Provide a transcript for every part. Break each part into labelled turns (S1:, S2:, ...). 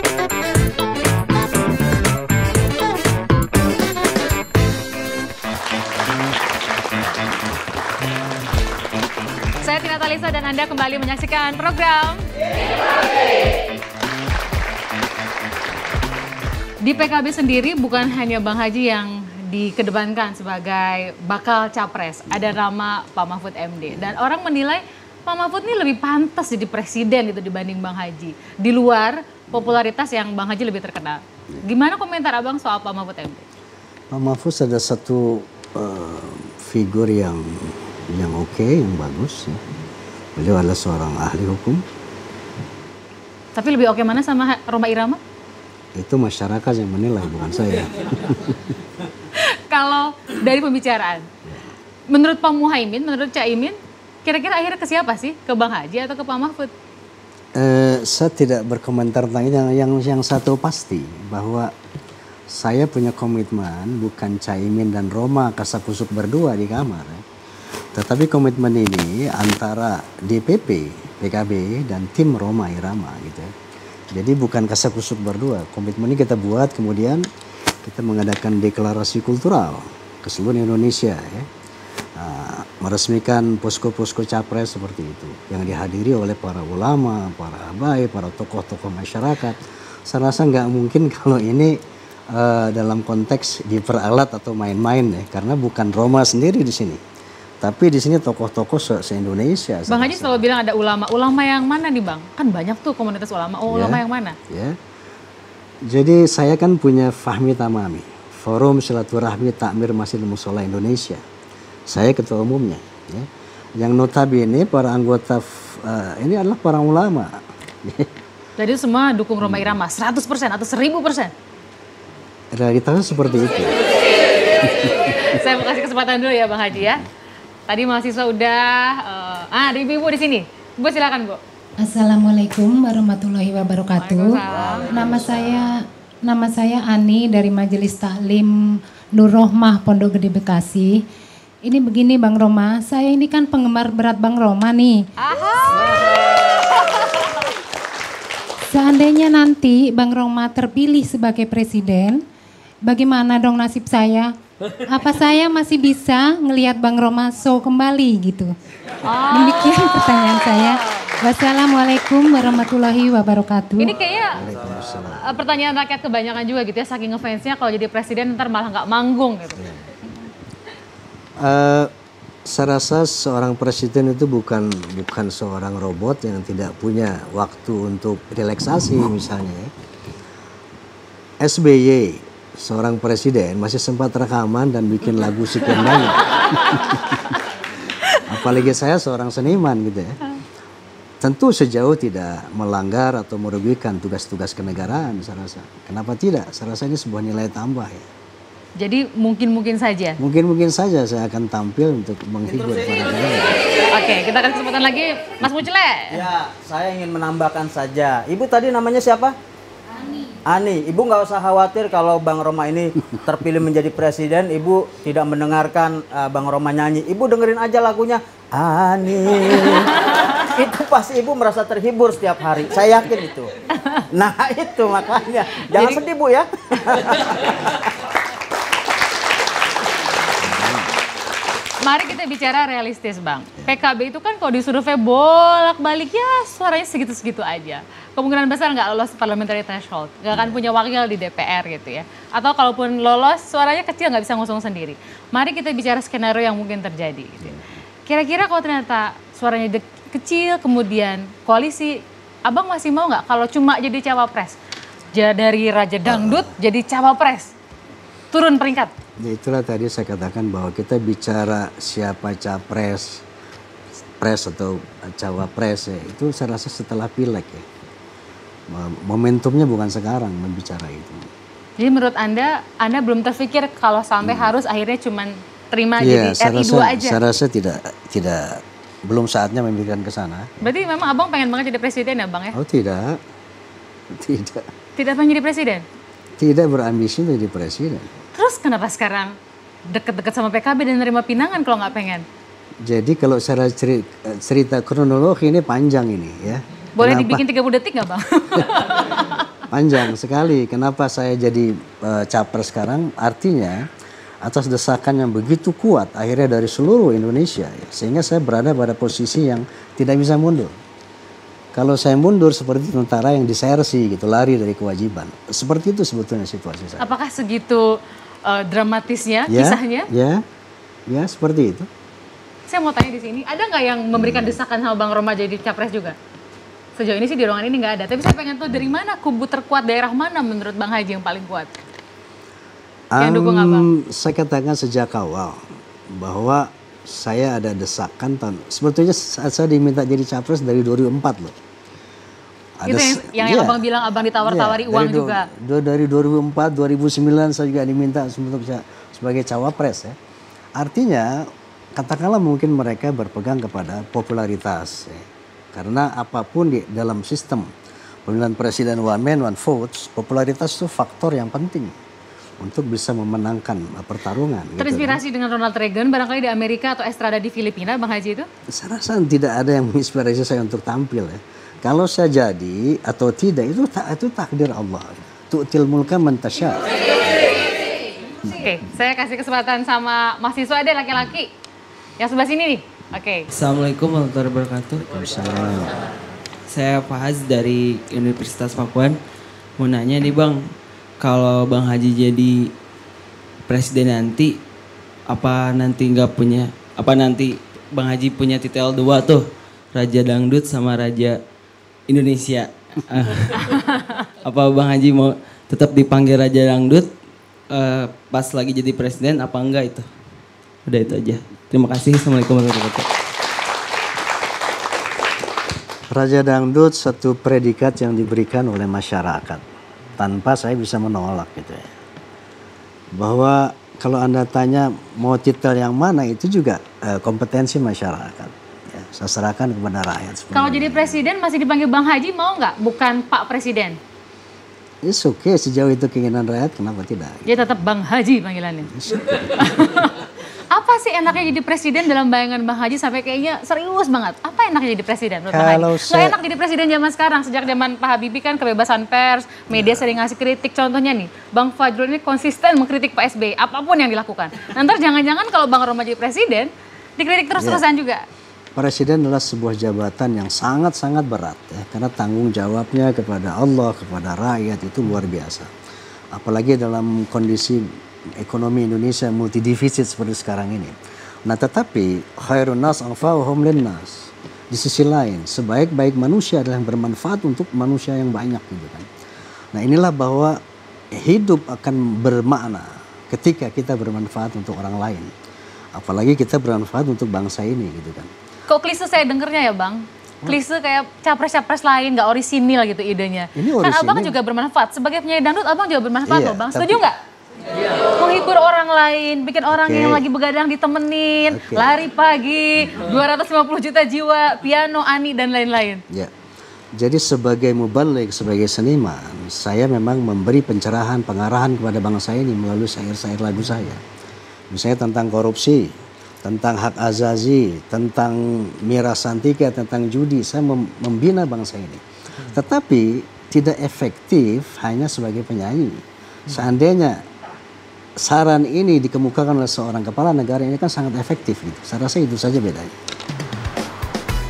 S1: Saya Tina Talisa dan Anda kembali menyaksikan program di PKB sendiri. Bukan hanya Bang Haji yang dikedepankan sebagai bakal capres, ada nama Pak Mahfud MD. Dan orang menilai Pak Mahfud ini lebih pantas jadi presiden itu dibanding Bang Haji. Di luar popularitas yang Bang Haji lebih terkenal. Gimana komentar Abang soal Pak Mahfud MD?
S2: Pak Mahfud ada satu figur yang oke, yang bagus. Ya. Beliau adalah seorang ahli hukum.
S1: Tapi lebih oke mana sama Rhoma Irama?
S2: Itu masyarakat yang menilai, bukan saya.
S1: Kalau dari pembicaraan, menurut Pak Muhaimin, menurut Caimin, kira-kira akhirnya ke siapa sih? Ke Bang Haji atau ke Pak Mahfud?
S2: Saya tidak berkomentar tentang itu. Yang satu pasti bahwa saya punya komitmen bukan Caimin dan Rhoma kasakusuk berdua di kamar. Ya. Tetapi komitmen ini antara DPP, PKB dan tim Rhoma Irama gitu ya. Jadi bukan kasakusuk berdua. Komitmen ini kita buat, kemudian kita mengadakan deklarasi kultural ke seluruh Indonesia ya. Meresmikan posko-posko capres seperti itu yang dihadiri oleh para ulama, para habaib, para tokoh-tokoh masyarakat. Saya rasa nggak mungkin kalau ini dalam konteks diperalat atau main-main ya, karena bukan Rhoma sendiri di sini. Tapi di sini tokoh-tokoh se-Indonesia.
S1: Bang Haji selalu bilang ada ulama. Ulama yang mana nih Bang? Kan banyak tuh komunitas ulama. Oh, ulama yang mana?
S2: Ya. Jadi saya kan punya Fahmi Tamami, Forum Silaturahmi Takmir Masjid Mushola Indonesia. Saya ketua umumnya. Ya. Yang notabene para anggota ini adalah para ulama.
S1: Jadi semua dukung Rhoma Irama 100% atau 1000%?
S2: Realitasnya seperti itu.
S1: Saya mau kasih kesempatan dulu ya Bang Haji ya. Tadi mahasiswa udah, ada ibu-ibu di sini. Bu silakan Bu.
S3: Assalamualaikum warahmatullahi wabarakatuh. Nama saya Ani dari Majelis Taklim Nur Rohmah Pondok Gede Bekasi. Ini begini Bang Rhoma, saya ini kan penggemar berat Bang Rhoma nih. Seandainya nanti Bang Rhoma terpilih sebagai presiden, bagaimana dong nasib saya? Apa saya masih bisa ngelihat Bang Rhoma show kembali gitu? Demikian pertanyaan saya. Wassalamualaikum warahmatullahi wabarakatuh.
S1: Ini kayaknya pertanyaan rakyat kebanyakan juga gitu ya, saking ngefansnya kalau jadi presiden ntar malah nggak manggung gitu.
S2: Saya rasa seorang presiden itu bukan seorang robot yang tidak punya waktu untuk relaksasi misalnya. SBY seorang presiden masih sempat rekaman dan bikin lagu sekian banyak. Apalagi saya seorang seniman gitu ya. Tentu sejauh tidak melanggar atau merugikan tugas-tugas kenegaraan saya rasa. Kenapa tidak? Saya rasa ini sebuah nilai tambah ya.
S1: Jadi mungkin saja?
S2: Mungkin saja saya akan tampil untuk menghibur para penonton.
S1: Oke, kita kasih kesempatan lagi Mas Mucele.
S4: Ya, saya ingin menambahkan saja. Ibu tadi namanya siapa? Ani, Ibu nggak usah khawatir kalau Bang Rhoma ini terpilih menjadi presiden, Ibu tidak mendengarkan Bang Rhoma nyanyi. Ibu dengerin aja lagunya, Ani. Itu pasti Ibu merasa terhibur setiap hari, saya yakin itu. Nah itu makanya, jangan sedih Bu ya.
S1: Mari kita bicara realistis Bang. PKB itu kan kalau disurvei bolak-balik ya suaranya segitu-segitu aja. Kemungkinan besar nggak lolos parliamentary threshold. Nggak akan punya wakil di DPR gitu ya. Atau kalaupun lolos suaranya kecil nggak bisa ngusung sendiri. Mari kita bicara skenario yang mungkin terjadi. Gitu. Kira-kira kalau ternyata suaranya kecil kemudian koalisi, Abang masih mau nggak kalau cuma jadi cawapres? Dari Raja Dangdut jadi cawapres. Turun peringkat.
S2: Ya itulah tadi saya katakan bahwa kita bicara siapa capres, pres atau cawapres ya, itu saya rasa setelah pileg ya. Momentumnya bukan sekarang membicara itu.
S1: Jadi menurut Anda belum terpikir kalau sampai harus akhirnya cuman terima jadi RI2 aja?
S2: Saya rasa tidak belum saatnya memikirkan ke sana.
S1: Berarti memang Abang pengen banget jadi presiden ya Bang ya?
S2: Oh tidak.
S1: Tidak pengen jadi presiden?
S2: Tidak berambisi untuk jadi presiden.
S1: Terus kenapa sekarang deket-deket sama PKB dan nerima pinangan kalau nggak pengen?
S2: Jadi kalau secara cerita kronologi ini panjang ini ya.
S1: Boleh dibikin 30 detik nggak Bang?
S2: Panjang sekali. Kenapa saya jadi capres sekarang? Artinya atas desakan yang begitu kuat akhirnya dari seluruh Indonesia, ya, sehingga saya berada pada posisi yang tidak bisa mundur. Kalau saya mundur seperti tentara yang disersi gitu, lari dari kewajiban. Seperti itu sebetulnya situasi saya.
S1: Apakah segitu dramatisnya kisahnya?
S2: Ya seperti itu.
S1: Saya mau tanya di sini, ada nggak yang memberikan desakan sama Bang Roma jadi capres juga? Sejauh ini sih di ruangan ini nggak ada. Tapi saya pengen tahu dari mana kubu terkuat, daerah mana menurut Bang Haji yang paling kuat? Yang dukung Abang?
S2: Saya katakan sejak awal bahwa saya ada desakan sebetulnya saat saya diminta jadi capres dari 2004 loh.
S1: Itu yang Abang bilang Abang ditawar-tawari uang juga.
S2: Dari 2004, 2009 saya juga diminta untuk sebagai cawapres ya. Artinya katakanlah mungkin mereka berpegang kepada popularitas ya. Karena apapun di dalam sistem pemilihan presiden one man one vote, popularitas itu faktor yang penting untuk bisa memenangkan pertarungan.
S1: Terinspirasi dengan Ronald Reagan barangkali di Amerika atau Estrada di Filipina, Bang Haji itu?
S2: Saya rasa tidak ada yang menginspirasi saya untuk tampil ya. Kalau saya jadi atau tidak itu takdir Allah. Tu'til mulka man tasya.
S1: Oke, saya kasih kesempatan sama mahasiswa ada laki-laki. Yang sebelah sini nih. Oke.
S5: Assalamualaikum warahmatullahi wabarakatuh. Saya Fahaz dari Universitas Pakuan. Mau nanya nih Bang, kalau Bang Haji jadi presiden nanti, apa nanti Bang Haji punya titel 2 tuh, Raja Dangdut sama Raja Indonesia. Apa Bang Haji mau tetap dipanggil Raja Dangdut pas lagi jadi presiden apa enggak itu? Udah itu aja. Terima kasih. Assalamualaikum warahmatullahi wabarakatuh.
S2: Raja Dangdut satu predikat yang diberikan oleh masyarakat tanpa saya bisa menolak gitu ya. Bahwa kalau Anda tanya mau titel yang mana itu juga kompetensi masyarakat. Ya, saya serahkan kepada rakyat.
S1: Kalau jadi presiden masih dipanggil Bang Haji mau nggak? Bukan Pak Presiden?
S2: It's okay, sejauh itu keinginan rakyat kenapa tidak?
S1: Dia tetap Bang Haji panggilannya. Apa sih enaknya jadi presiden dalam bayangan Bang Haji sampai kayaknya serius banget? Apa enaknya jadi presiden menurut Bang Haji? Nggak enak jadi presiden zaman sekarang. Sejak zaman Pak Habibie kan kebebasan pers, media sering ngasih kritik. Contohnya nih, Bang Fajrul ini konsisten mengkritik Pak SBY, apapun yang dilakukan. Nanti jangan-jangan kalau Bang Roma jadi presiden, dikritik terus-terusan juga.
S2: Presiden adalah sebuah jabatan yang sangat-sangat berat ya, karena tanggung jawabnya kepada Allah, kepada rakyat itu luar biasa. Apalagi dalam kondisi ekonomi Indonesia multidivisit seperti sekarang ini. Nah, tetapi khairun nas anfa'uhum linnas. Di sisi lain, sebaik-baik manusia adalah yang bermanfaat untuk manusia yang banyak gitu kan. Nah, inilah bahwa hidup akan bermakna ketika kita bermanfaat untuk orang lain. Apalagi kita bermanfaat untuk bangsa ini gitu kan.
S1: Kok klise saya dengernya ya Bang? Klise kayak capres-capres lain, gak orisinil gitu idenya. Kan Abang juga bermanfaat. Sebagai penyanyi dangdut, Abang juga bermanfaat loh Bang. Setuju nggak? Menghibur orang lain, bikin orang yang lagi begadang ditemenin, lari pagi, 250 juta jiwa, piano, Ani, dan lain-lain.
S2: Ya. Jadi sebagai mubaligh, sebagai seniman, saya memang memberi pencerahan, pengarahan kepada bangsa ini melalui syair-syair lagu saya. Misalnya tentang korupsi, tentang hak azazi, tentang miras santika, tentang judi. Saya membina bangsa ini. Tetapi tidak efektif hanya sebagai penyanyi. Seandainya saran ini dikemukakan oleh seorang kepala negara, ini kan sangat efektif gitu. Saya rasa itu saja bedanya.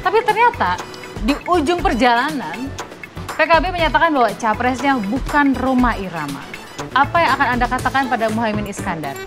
S1: Tapi ternyata di ujung perjalanan PKB menyatakan bahwa capresnya bukan Rhoma Irama. Apa yang akan Anda katakan pada Muhaimin Iskandar?